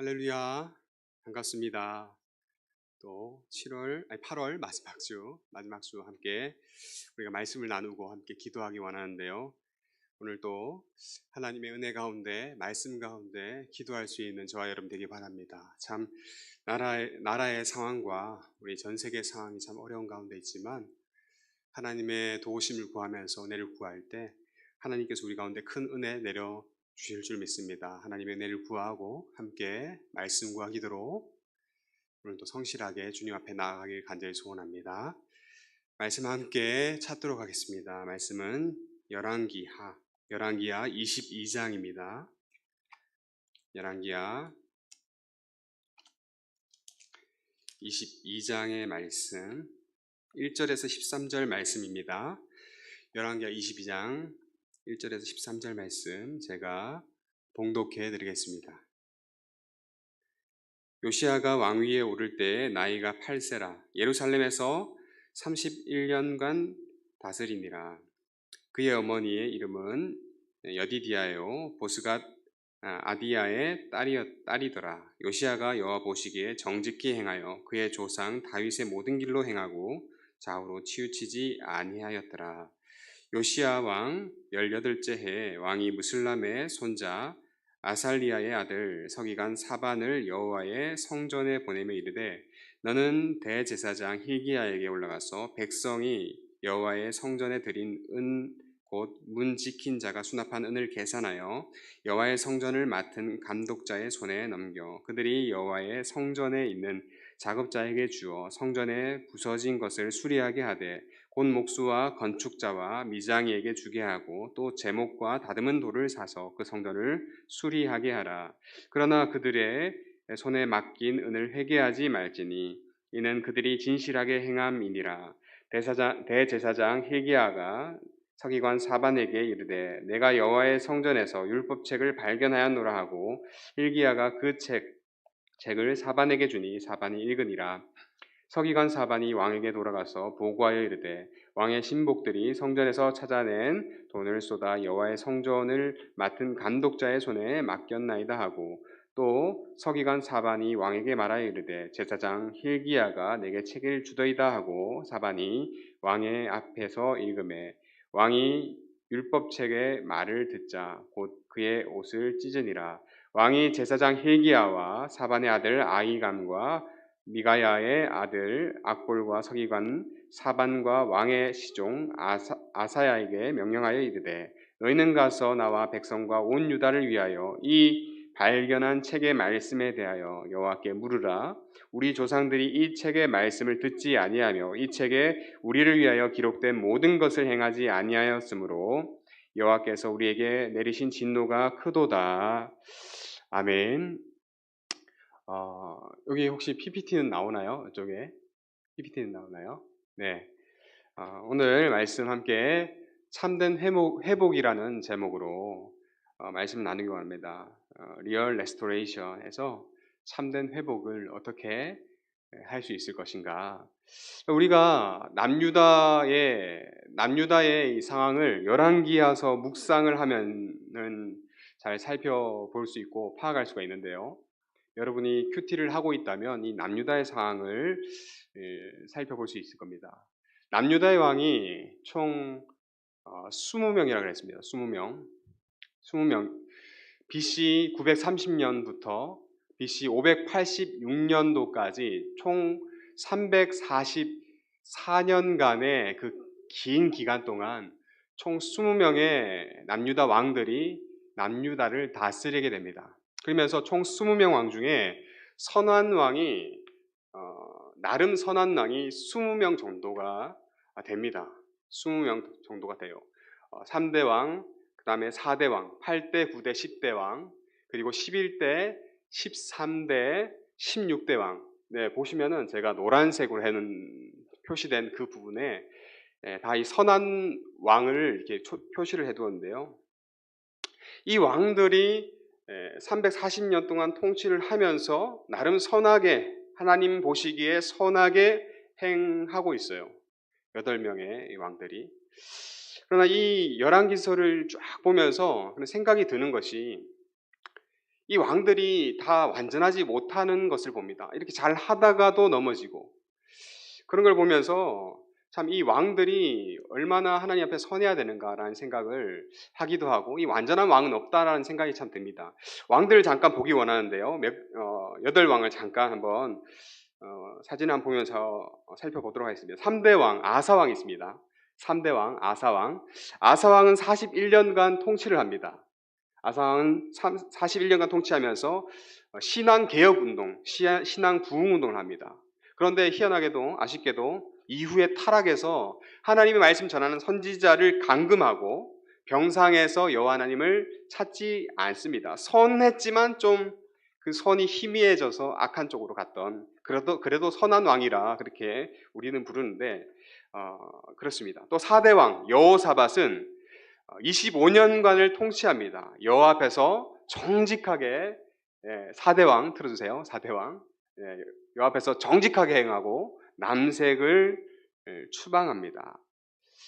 할렐루야. 반갑습니다. 또 8월 마지막 주 함께 우리가 말씀을 나누고 함께 기도하기 원하는데요. 오늘 또 하나님의 은혜 가운데, 말씀 가운데 기도할 수 있는 저와 여러분 되기 바랍니다. 참 나라의 상황과 우리 전 세계 상황이 참 어려운 가운데 있지만 하나님의 도우심을 구하면서 은혜를 구할 때 하나님께서 우리 가운데 큰 은혜 내려 주실 줄 믿습니다. 하나님의 은혜를 구하고 함께 말씀과 기도로 오늘도 성실하게 주님 앞에 나아가길 간절히 소원합니다. 말씀 함께 찾도록 하겠습니다. 말씀은 열왕기하 22장입니다. 열왕기하 22장의 말씀 1절에서 13절 말씀입니다. 열왕기하 22장 1절에서 13절 말씀 제가 봉독해 드리겠습니다. 요시야가 왕위에 오를 때 나이가 8세라 예루살렘에서 31년간 다스리니라. 그의 어머니의 이름은 여디디아요 보스갓 아디야의 딸이더라. 요시야가 여호와 보시기에 정직히 행하여 그의 조상 다윗의 모든 길로 행하고 좌우로 치우치지 아니하였더라. 요시야 왕 18째 해 왕이 무슬람의 손자 아살리야의 아들 서기관 사반을 여호와의 성전에 보내며 이르되 너는 대제사장 hil기야에게 올라가서 백성이 여호와의 성전에 드린 은 곧 문 지킨 자가 수납한 은을 계산하여 여호와의 성전을 맡은 감독자의 손에 넘겨 그들이 여호와의 성전에 있는 작업자에게 주어 성전에 부서진 것을 수리하게 하되 곧 목수와 건축자와 미장이에게 주게 하고 또 제목과 다듬은 돌을 사서 그 성전을 수리하게 하라. 그러나 그들의 손에 맡긴 은을 회개하지 말지니 이는 그들이 진실하게 행함이니라. 대제사장 hil기야가 서기관 사반에게 이르되 내가 여호와의 성전에서 율법책을 발견하였노라 하고 hil기야가 그 책을 사반에게 주니 사반이 읽으니라. 서기관 사반이 왕에게 돌아가서 보고하여 이르되 왕의 신복들이 성전에서 찾아낸 돈을 쏟아 여호와의 성전을 맡은 감독자의 손에 맡겼나이다 하고 또 서기관 사반이 왕에게 말하여 이르되 제사장 hil기야가 내게 책을 주더이다 하고 사반이 왕의 앞에서 읽음에 왕이 율법책의 말을 듣자 곧 그의 옷을 찢으니라. 왕이 제사장 hil기야와 사반의 아들 아히감과 미가야의 아들 악볼과 서기관 사반과 왕의 시종 아사야에게 명령하여 이르되 너희는 가서 나와 백성과 온 유다를 위하여 이 발견한 책의 말씀에 대하여 여호와께 물으라. 우리 조상들이 이 책의 말씀을 듣지 아니하며 이 책에 우리를 위하여 기록된 모든 것을 행하지 아니하였으므로 여호와께서 우리에게 내리신 진노가 크도다. 아멘. 여기 혹시 PPT는 나오나요? 이쪽에 PPT는 나오나요? 네. 오늘 말씀 함께 참된 회복이라는 제목으로 말씀 나누기 원합니다. 리얼 레스토레이션에서 참된 회복을 어떻게 할 수 있을 것인가? 우리가 남유다의 이 상황을 열왕기하서 묵상을 하면은 잘 살펴볼 수 있고 파악할 수가 있는데요. 여러분이 큐티를 하고 있다면 이 남유다의 상황을 살펴볼 수 있을 겁니다. 남유다의 왕이 총 20명이라고 그랬습니다. 20명. BC 930년부터 BC 586년도까지 총 344년간의 그 긴 기간 동안 총 20명의 남유다 왕들이 남유다를 다스리게 됩니다. 그러면서 총 20명 왕 중에 나름 선한 왕이 20명 정도가 됩니다. 20명 정도가 돼요. 3대 왕, 그 다음에 4대 왕, 8대, 9대, 10대 왕, 그리고 11대, 13대, 16대 왕. 네, 보시면은 제가 노란색으로 표시된 그 부분에 다 이 선한 왕을 이렇게 표시를 해두었는데요. 이 왕들이 340년 동안 통치를 하면서 나름 선하게 하나님 보시기에 선하게 행하고 있어요. 8명의 왕들이. 그러나 이 열왕기서를 쫙 보면서 생각이 드는 것이 이 왕들이 다 완전하지 못하는 것을 봅니다. 이렇게 잘 하다가도 넘어지고 그런 걸 보면서 참 이 왕들이 얼마나 하나님 앞에 선해야 되는가라는 생각을 하기도 하고 이 완전한 왕은 없다라는 생각이 참 듭니다. 왕들을 잠깐 보기 원하는데요. 8왕을 잠깐 한번 사진을 한번 보면서 살펴보도록 하겠습니다. 3대 왕 아사왕이 있습니다. 3대 왕 아사왕. 아사왕은 41년간 통치를 합니다. 아사왕은 41년간 통치하면서 신앙 개혁 운동, 신앙 부흥 운동을 합니다. 그런데 희한하게도 아쉽게도 이후에 타락해서 하나님의 말씀 전하는 선지자를 감금하고 병상에서 여호와 하나님을 찾지 않습니다. 선했지만 좀 그 선이 희미해져서 악한 쪽으로 갔던 그래도 선한 왕이라 그렇게 우리는 부르는데 그렇습니다. 또 4대 왕 여호사밧은 25년간을 통치합니다. 여호와 앞에서 정직하게 4대 왕 틀어주세요. 4대 왕 여호와 앞에서 정직하게 행하고 남색을 추방합니다.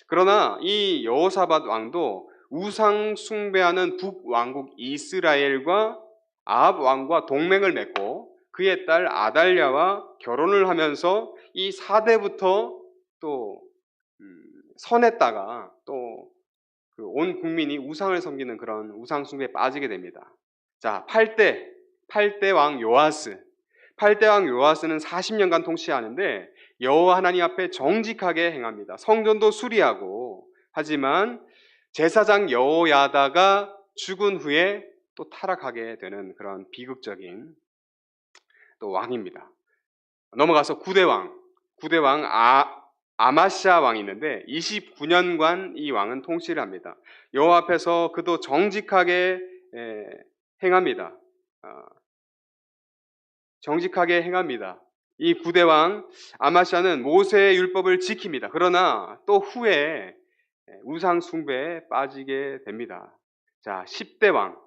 그러나 이 여호사밧 왕도 우상 숭배하는 북왕국 이스라엘과 아합 왕과 동맹을 맺고 그의 딸 아달랴와 결혼을 하면서 이 4대부터 또 선했다가 또 온 국민이 우상을 섬기는 그런 우상 숭배에 빠지게 됩니다. 자, 8대 왕 요아스. 8대 왕 요아스는 40년간 통치하는데 여호와 하나님 앞에 정직하게 행합니다. 성전도 수리하고 하지만 제사장 여호야다가 죽은 후에 또 타락하게 되는 그런 비극적인 또 왕입니다. 넘어가서 9대 왕. 9대 왕 아마시아 왕이 있는데 29년간 이 왕은 통치를 합니다. 여호와 앞에서 그도 정직하게 행합니다. 정직하게 행합니다. 이 9대 왕 아마시아는 모세의 율법을 지킵니다. 그러나 또 후에 우상 숭배에 빠지게 됩니다. 자, 10대 왕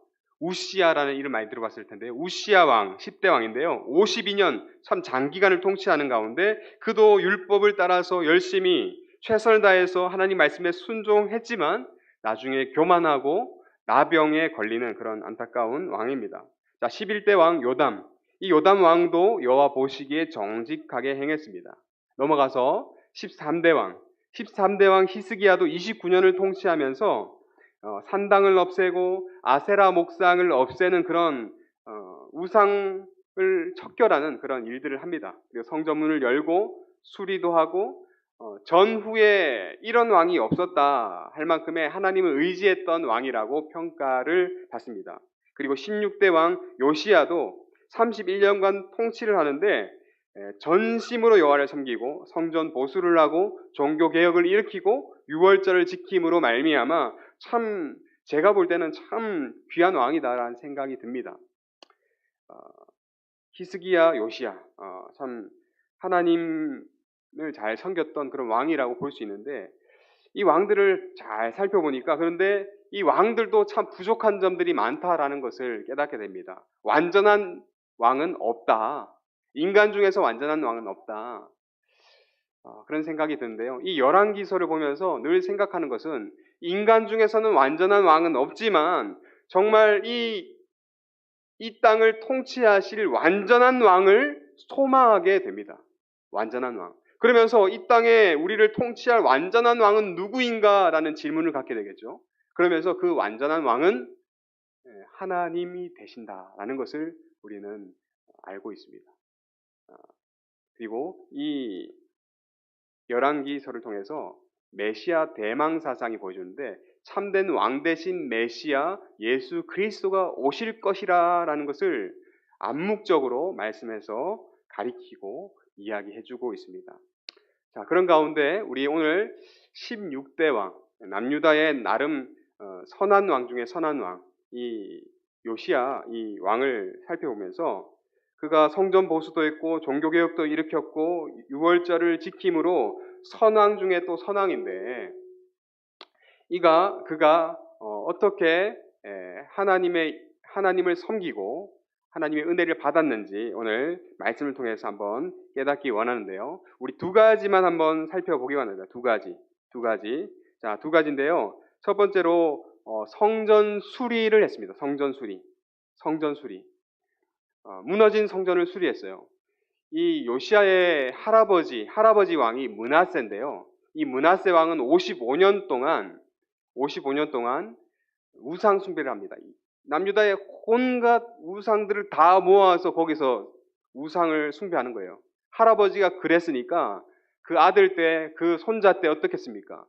우시아라는 이름 많이 들어봤을 텐데요. 우시아 왕 10대 왕인데요. 52년 참 장기간을 통치하는 가운데 그도 율법을 따라서 열심히 최선을 다해서 하나님 말씀에 순종했지만 나중에 교만하고 나병에 걸리는 그런 안타까운 왕입니다. 자, 11대 왕 요담. 이 요담 왕도 여호와 보시기에 정직하게 행했습니다. 넘어가서 13대 왕. 13대 왕 히스기야도 29년을 통치하면서 산당을 없애고 아세라 목상을 없애는 그런 우상을 척결하는 그런 일들을 합니다. 그리고 성전문을 열고 수리도 하고 전후에 이런 왕이 없었다 할 만큼의 하나님을 의지했던 왕이라고 평가를 받습니다. 그리고 16대 왕 요시야도 31년간 통치를 하는데 전심으로 여호와를 섬기고 성전 보수를 하고 종교 개혁을 일으키고 유월절을 지킴으로 말미암아 참 제가 볼 때는 참 귀한 왕이다라는 생각이 듭니다. 히스기야, 요시야 참 하나님을 잘 섬겼던 그런 왕이라고 볼 수 있는데 이 왕들을 잘 살펴보니까 그런데 이 왕들도 참 부족한 점들이 많다라는 것을 깨닫게 됩니다. 완전한 왕은 없다. 인간 중에서 완전한 왕은 없다. 그런 생각이 드는데요. 이 열왕기서를 보면서 늘 생각하는 것은 인간 중에서는 완전한 왕은 없지만 정말 이 땅을 통치하실 완전한 왕을 소망하게 됩니다. 완전한 왕. 그러면서 이 땅에 우리를 통치할 완전한 왕은 누구인가라는 질문을 갖게 되겠죠. 그러면서 그 완전한 왕은 하나님이 되신다라는 것을 우리는 알고 있습니다. 그리고 이 열왕기서를 통해서 메시아 대망 사상이 보여주는데 참된 왕 대신 메시아 예수 그리스도가 오실 것이라는 것을 암묵적으로 말씀해서 가리키고 이야기해주고 있습니다. 자, 그런 가운데 우리 오늘 16대 왕 남유다의 나름 선한 왕 중에 선한 왕 이 요시야 이 왕을 살펴보면서 그가 성전 보수도 했고 종교개혁도 일으켰고 유월절을 지킴으로 선왕 중에 또 선왕인데 그가 어떻게 하나님을 섬기고 하나님의 은혜를 받았는지 오늘 말씀을 통해서 한번 깨닫기 원하는데요. 우리 두 가지만 한번 살펴보기 원합니다. 두 가지. 자, 두 가지인데요. 첫 번째로 성전 수리를 했습니다. 성전 수리. 성전 수리. 무너진 성전을 수리했어요. 이 요시야의 할아버지 왕이 므낫세인데요. 이 므낫세 왕은 55년 동안 우상 숭배를 합니다. 남유다의 온갖 우상들을 다 모아서 거기서 우상을 숭배하는 거예요. 할아버지가 그랬으니까 그 아들 때, 그 손자 때 어떻겠습니까?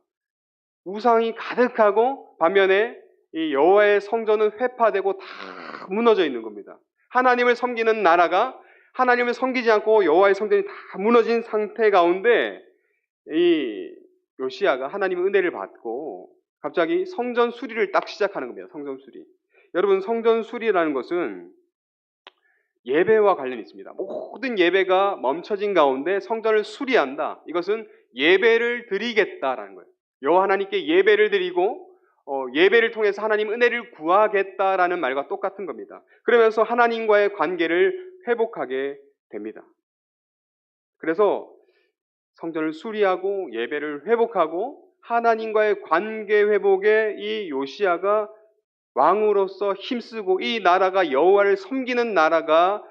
우상이 가득하고 반면에 이 여호와의 성전은 회파되고 다 무너져 있는 겁니다. 하나님을 섬기는 나라가 하나님을 섬기지 않고 여호와의 성전이 다 무너진 상태 가운데 이 요시야가 하나님의 은혜를 받고 갑자기 성전 수리를 딱 시작하는 겁니다. 성전 수리. 여러분, 성전 수리라는 것은 예배와 관련이 있습니다. 모든 예배가 멈춰진 가운데 성전을 수리한다. 이것은 예배를 드리겠다라는 거예요. 여호와 하나님께 예배를 드리고 예배를 통해서 하나님 은혜를 구하겠다라는 말과 똑같은 겁니다. 그러면서 하나님과의 관계를 회복하게 됩니다. 그래서 성전을 수리하고 예배를 회복하고 하나님과의 관계 회복에 이 요시야가 왕으로서 힘쓰고 이 나라가 여호와를 섬기는 나라가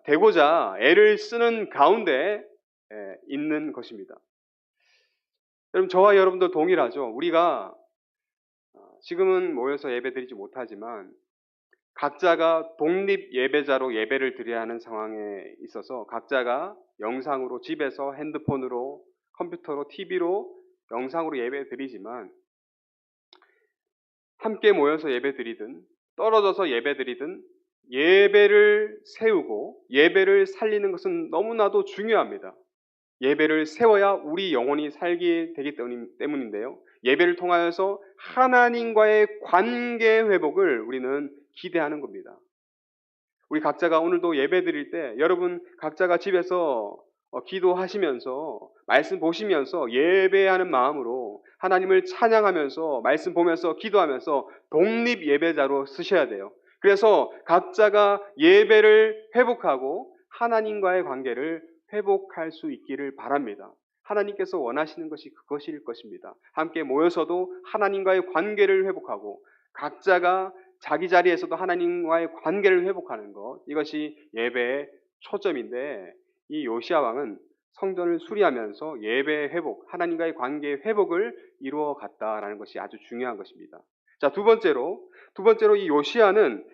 되고자 애를 쓰는 가운데 있는 것입니다. 여러분, 저와 여러분도 동일하죠. 우리가 지금은 모여서 예배드리지 못하지만 각자가 독립 예배자로 예배를 드려야 하는 상황에 있어서 각자가 영상으로 집에서 핸드폰으로 컴퓨터로 TV로 영상으로 예배 드리지만 함께 모여서 예배 드리든 떨어져서 예배 드리든 예배를 세우고 예배를 살리는 것은 너무나도 중요합니다. 예배를 세워야 우리 영혼이 살게 되기 때문인데요. 예배를 통하여서 하나님과의 관계 회복을 우리는 기대하는 겁니다. 우리 각자가 오늘도 예배 드릴 때 여러분 각자가 집에서 기도하시면서 말씀 보시면서 예배하는 마음으로 하나님을 찬양하면서 말씀 보면서 기도하면서 독립 예배자로 쓰셔야 돼요. 그래서 각자가 예배를 회복하고 하나님과의 관계를 회복할 수 있기를 바랍니다. 하나님께서 원하시는 것이 그것일 것입니다. 함께 모여서도 하나님과의 관계를 회복하고 각자가 자기 자리에서도 하나님과의 관계를 회복하는 것, 이것이 예배의 초점인데 이 요시야 왕은 성전을 수리하면서 예배 회복, 하나님과의 관계 회복을 이루어 갔다라는 것이 아주 중요한 것입니다. 자, 두 번째로 이 요시야는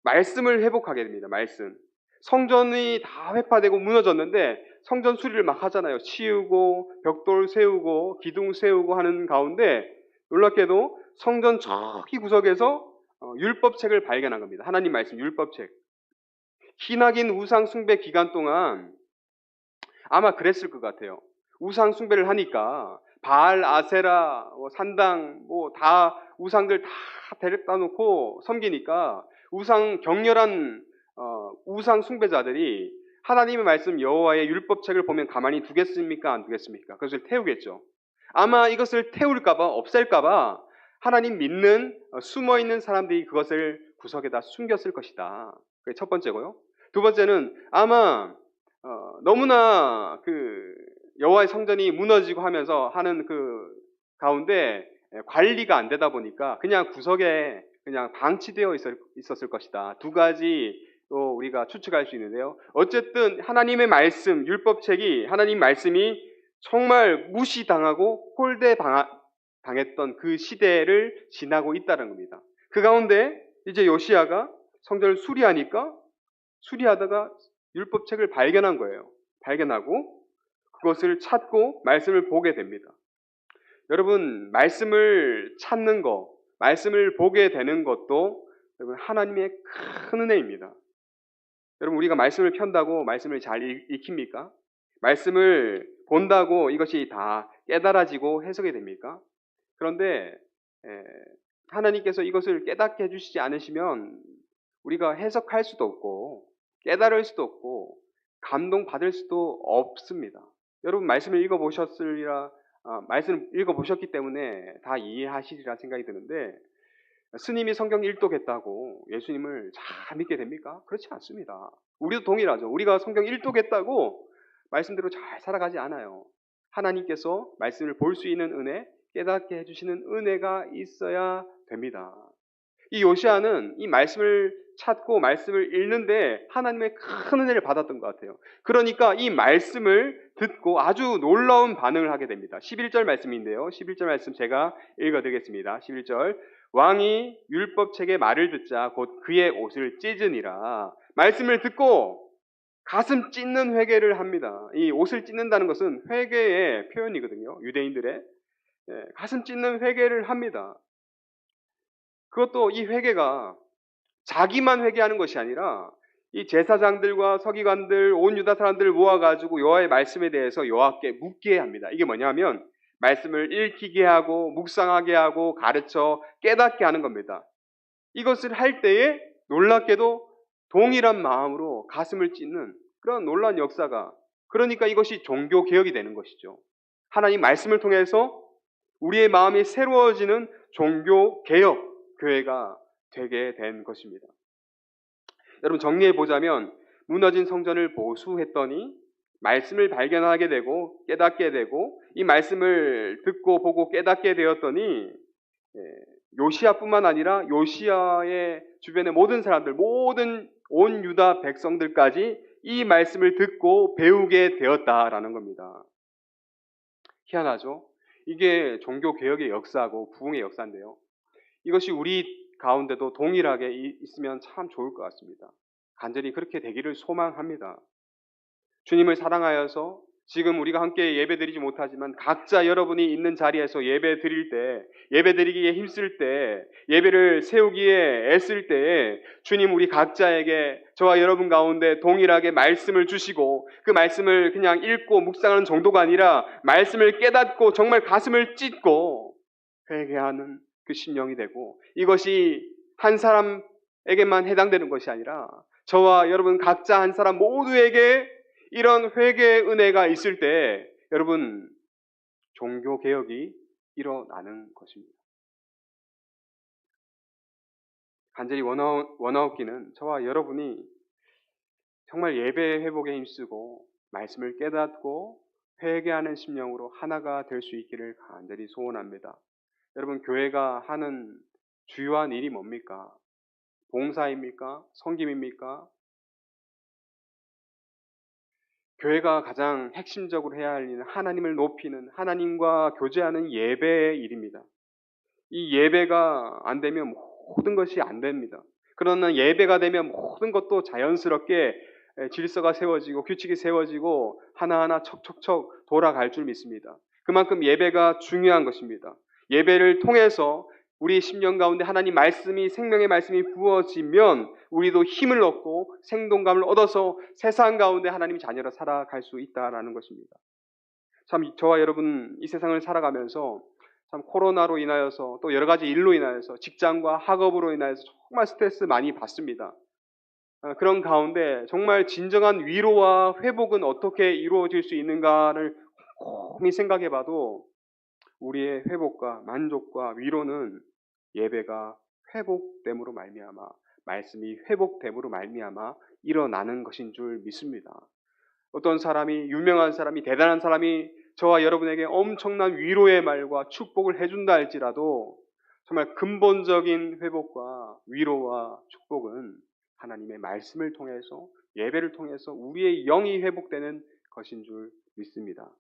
말씀을 회복하게 됩니다. 말씀. 성전이 다 회파되고 무너졌는데 성전 수리를 막 하잖아요. 치우고 벽돌 세우고 기둥 세우고 하는 가운데 놀랍게도 성전 저기 구석에서 율법책을 발견한 겁니다. 하나님 말씀 율법책. 기나긴 우상 숭배 기간 동안 아마 그랬을 것 같아요. 우상 숭배를 하니까 바알, 아세라, 산당 다 우상들 다 데려다 놓고 섬기니까 격렬한 우상 숭배자들이 하나님의 말씀 여호와의 율법책을 보면 가만히 두겠습니까? 안 두겠습니까? 그것을 태우겠죠. 아마 이것을 태울까봐 없앨까봐 하나님 믿는 숨어있는 사람들이 그것을 구석에다 숨겼을 것이다. 그게 첫 번째고요. 두 번째는 아마 너무나 그 여호와의 성전이 무너지고 하면서 하는 그 가운데 관리가 안 되다 보니까 그냥 구석에 그냥 방치되어 있었을 것이다. 두 가지 우리가 추측할 수 있는데요. 어쨌든 하나님의 말씀, 율법책이 하나님 말씀이 정말 무시당하고 홀대당했던 그 시대를 지나고 있다는 겁니다. 그 가운데 이제 요시야가 성전을 수리하다가 율법책을 발견한 거예요. 발견하고 그것을 찾고 말씀을 보게 됩니다. 여러분, 말씀을 찾는 것, 말씀을 보게 되는 것도 여러분 하나님의 큰 은혜입니다. 여러분, 우리가 말씀을 편다고 말씀을 잘 익힙니까? 말씀을 본다고 이것이 다 깨달아지고 해석이 됩니까? 그런데 하나님께서 이것을 깨닫게 해주시지 않으시면 우리가 해석할 수도 없고 깨달을 수도 없고 감동받을 수도 없습니다. 여러분, 말씀을 읽어보셨기 때문에 다 이해하시리라 생각이 드는데 스님이 성경 일독했다고 예수님을 잘 믿게 됩니까? 그렇지 않습니다. 우리도 동일하죠. 우리가 성경 일독했다고 말씀대로 잘 살아가지 않아요. 하나님께서 말씀을 볼 수 있는 은혜, 깨닫게 해주시는 은혜가 있어야 됩니다. 이 요시아는 이 말씀을 찾고 말씀을 읽는데 하나님의 큰 은혜를 받았던 것 같아요. 그러니까 이 말씀을 듣고 아주 놀라운 반응을 하게 됩니다. 11절 말씀인데요. 11절 말씀 제가 읽어드리겠습니다. 11절 왕이 율법책의 말을 듣자 곧 그의 옷을 찢으니라. 말씀을 듣고 가슴 찢는 회개를 합니다. 이 옷을 찢는다는 것은 회개의 표현이거든요. 유대인들의 가슴 찢는 회개를 합니다. 그것도 이 회개가 자기만 회개하는 것이 아니라 이 제사장들과 서기관들, 온 유다 사람들을 모아가지고 여호와의 말씀에 대해서 여호와께 묻게 합니다. 이게 뭐냐면 말씀을 읽히게 하고 묵상하게 하고 가르쳐 깨닫게 하는 겁니다. 이것을 할 때에 놀랍게도 동일한 마음으로 가슴을 찢는 그런 놀라운 역사가, 그러니까 이것이 종교 개혁이 되는 것이죠. 하나님 말씀을 통해서 우리의 마음이 새로워지는 종교 개혁 교회가 되게 된 것입니다. 여러분 정리해 보자면 무너진 성전을 보수했더니 말씀을 발견하게 되고 깨닫게 되고 이 말씀을 듣고 보고 깨닫게 되었더니 요시아뿐만 아니라 요시아의 주변의 모든 사람들, 모든 온 유다 백성들까지 이 말씀을 듣고 배우게 되었다라는 겁니다. 희한하죠? 이게 종교 개혁의 역사고 부흥의 역사인데요. 이것이 우리 가운데도 동일하게 있으면 참 좋을 것 같습니다. 간절히 그렇게 되기를 소망합니다. 주님을 사랑하여서 지금 우리가 함께 예배드리지 못하지만 각자 여러분이 있는 자리에서 예배드릴 때, 예배드리기에 힘쓸 때, 예배를 세우기에 애쓸 때 주님 우리 각자에게 저와 여러분 가운데 동일하게 말씀을 주시고 그 말씀을 그냥 읽고 묵상하는 정도가 아니라 말씀을 깨닫고 정말 가슴을 찢고 회개하는 그 심령이 되고, 이것이 한 사람에게만 해당되는 것이 아니라 저와 여러분 각자 한 사람 모두에게 이런 회개의 은혜가 있을 때 여러분 종교 개혁이 일어나는 것입니다. 간절히 원하옵기는 저와 여러분이 정말 예배 회복에 힘쓰고 말씀을 깨닫고 회개하는 심령으로 하나가 될 수 있기를 간절히 소원합니다. 여러분 교회가 하는 주요한 일이 뭡니까? 봉사입니까? 섬김입니까? 교회가 가장 핵심적으로 해야 할 일은 하나님을 높이는, 하나님과 교제하는 예배의 일입니다. 이 예배가 안 되면 모든 것이 안 됩니다. 그러나 예배가 되면 모든 것도 자연스럽게 질서가 세워지고 규칙이 세워지고 하나하나 척척척 돌아갈 줄 믿습니다. 그만큼 예배가 중요한 것입니다. 예배를 통해서 우리 심령 가운데 하나님 말씀이, 생명의 말씀이 부어지면 우리도 힘을 얻고 생동감을 얻어서 세상 가운데 하나님 자녀로 살아갈 수 있다라는 것입니다. 참 저와 여러분 이 세상을 살아가면서 참 코로나로 인하여서 또 여러 가지 일로 인하여서 직장과 학업으로 인하여서 정말 스트레스 많이 받습니다. 그런 가운데 정말 진정한 위로와 회복은 어떻게 이루어질 수 있는가를 곰곰이 생각해 봐도 우리의 회복과 만족과 위로는 예배가 회복됨으로 말미암아, 말씀이 회복됨으로 말미암아 일어나는 것인 줄 믿습니다. 어떤 사람이, 유명한 사람이, 대단한 사람이 저와 여러분에게 엄청난 위로의 말과 축복을 해준다 할지라도 정말 근본적인 회복과 위로와 축복은 하나님의 말씀을 통해서, 예배를 통해서 우리의 영이 회복되는 것인 줄 믿습니다.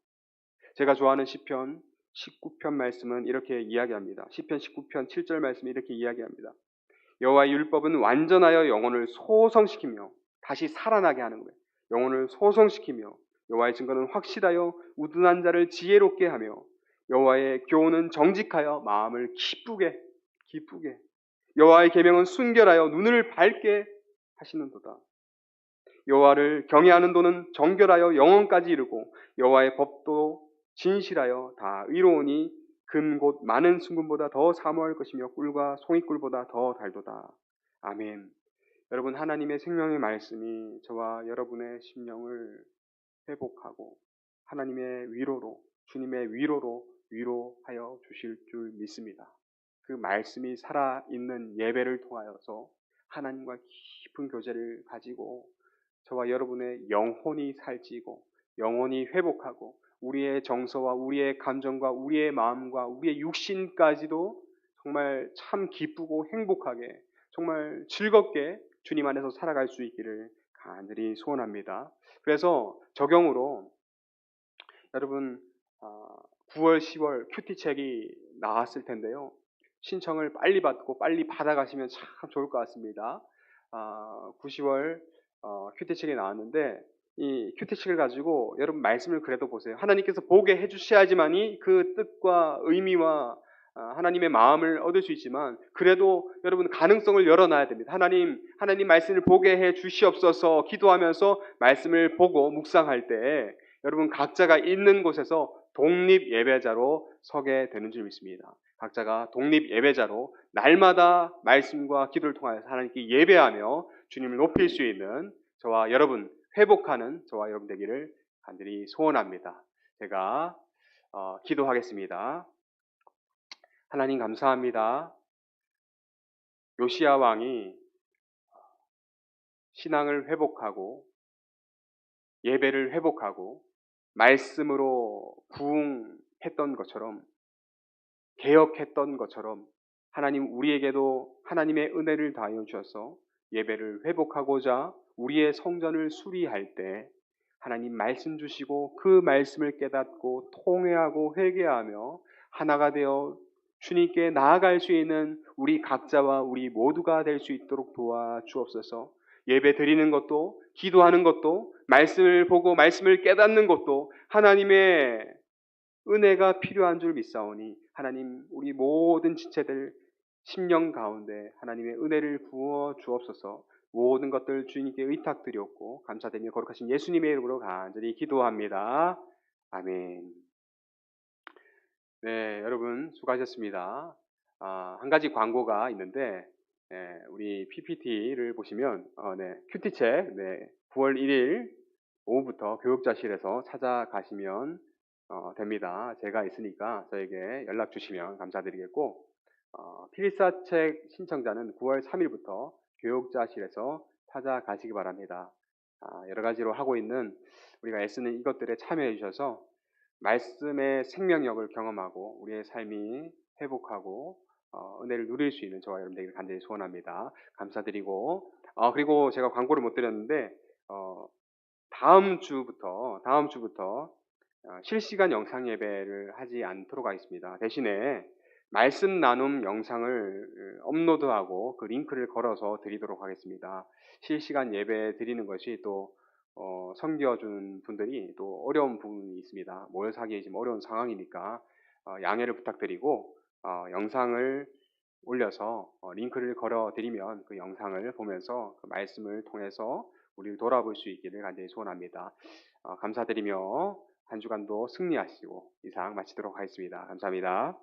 제가 좋아하는 시편 19편 말씀은 이렇게 이야기합니다. 시편 19편 7절 말씀이 이렇게 이야기합니다. 여호와의 율법은 완전하여 영혼을 소성시키며 다시 살아나게 하는 거예요. 영혼을 소성시키며 여호와의 증거는 확실하여 우둔한 자를 지혜롭게 하며 여호와의 교훈은 정직하여 마음을 기쁘게 여호와의 계명은 순결하여 눈을 밝게 하시는도다. 여호와를 경외하는 도는 정결하여 영혼까지 이르고 여호와의 법도 진실하여 다 의로우니 금 곧 많은 순금보다 더 사모할 것이며 꿀과 송이꿀보다 더 달도다. 아멘. 여러분 하나님의 생명의 말씀이 저와 여러분의 심령을 회복하고 하나님의 위로로, 주님의 위로로 위로하여 주실 줄 믿습니다. 그 말씀이 살아있는 예배를 통하여서 하나님과 깊은 교제를 가지고 저와 여러분의 영혼이 살찌고 영혼이 회복하고 우리의 정서와 우리의 감정과 우리의 마음과 우리의 육신까지도 정말 참 기쁘고 행복하게 정말 즐겁게 주님 안에서 살아갈 수 있기를 간절히 소원합니다. 그래서 적용으로 여러분 9월, 10월 큐티 책이 나왔을 텐데요. 신청을 빨리 받고 빨리 받아가시면 참 좋을 것 같습니다. 9, 10월 큐티 책이 나왔는데 이 큐티 책을 가지고 여러분 말씀을 그래도 보세요. 하나님께서 보게 해주셔야지만이 그 뜻과 의미와 하나님의 마음을 얻을 수 있지만 그래도 여러분 가능성을 열어놔야 됩니다. 하나님 말씀을 보게 해 주시옵소서 기도하면서 말씀을 보고 묵상할 때 여러분 각자가 있는 곳에서 독립 예배자로 서게 되는 줄 믿습니다. 각자가 독립 예배자로 날마다 말씀과 기도를 통하여서 하나님께 예배하며 주님을 높일 수 있는 저와 여러분 회복하는 저와 여러분 되기를 간절히 소원합니다. 제가 기도하겠습니다. 하나님 감사합니다. 요시야 왕이 신앙을 회복하고 예배를 회복하고 말씀으로 부응했던 것처럼 개혁했던 것처럼 하나님 우리에게도 하나님의 은혜를 다하여 주셔서 예배를 회복하고자 우리의 성전을 수리할 때 하나님 말씀 주시고 그 말씀을 깨닫고 통회하고 회개하며 하나가 되어 주님께 나아갈 수 있는 우리 각자와 우리 모두가 될 수 있도록 도와주옵소서. 예배 드리는 것도 기도하는 것도 말씀을 보고 말씀을 깨닫는 것도 하나님의 은혜가 필요한 줄 믿사오니 하나님 우리 모든 지체들 심령 가운데 하나님의 은혜를 부어 주옵소서. 모든 것들 주님께 의탁드렸고 감사드리며 거룩하신 예수님의 이름으로 간절히 기도합니다. 아멘. 네, 여러분 수고하셨습니다. 한 가지 광고가 있는데 우리 PPT를 보시면 큐티책 9월 1일 오후부터 교육자실에서 찾아가시면 됩니다. 제가 있으니까 저에게 연락 주시면 감사드리겠고 필사책 신청자는 9월 3일부터 교육자실에서 찾아가시기 바랍니다. 여러 가지로 하고 있는 우리가 애쓰는 이것들에 참여해 주셔서 말씀의 생명력을 경험하고 우리의 삶이 회복하고 은혜를 누릴 수 있는 저와 여러분 되기를 간절히 소원합니다. 감사드리고 그리고 제가 광고를 못 드렸는데 다음 주부터 실시간 영상 예배를 하지 않도록 하겠습니다. 대신에 말씀 나눔 영상을 업로드하고 그 링크를 걸어서 드리도록 하겠습니다. 실시간 예배 드리는 것이 또 섬겨준 분들이 또 어려운 부분이 있습니다. 모여서 하기 좀 어려운 상황이니까 양해를 부탁드리고 영상을 올려서 링크를 걸어드리면 그 영상을 보면서 그 말씀을 통해서 우리를 돌아볼 수 있기를 간절히 소원합니다. 감사드리며 한 주간도 승리하시고 이상 마치도록 하겠습니다. 감사합니다.